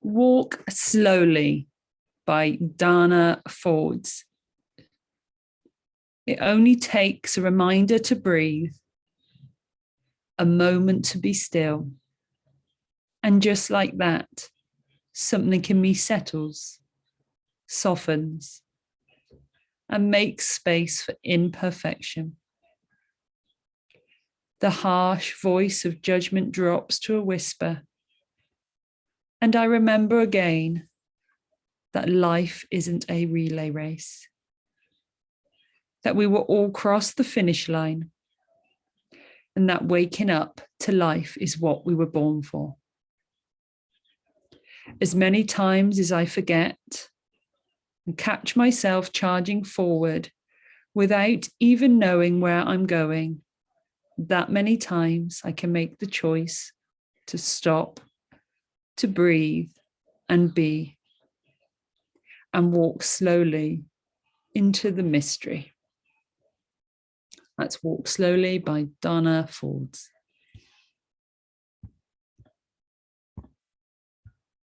Walk Slowly by Donna Faulds. It only takes a reminder to breathe, a moment to be still. And just like that, something in me settles, softens, and makes space for imperfection. The harsh voice of judgment drops to a whisper. And I remember again that life isn't a relay race, that we will all cross the finish line, and that waking up to life is what we were born for. As many times as I forget and catch myself charging forward without even knowing where I'm going, that many times I can make the choice to stop, to breathe and be, and walk slowly into the mystery. That's Walk Slowly by Donna Faulds.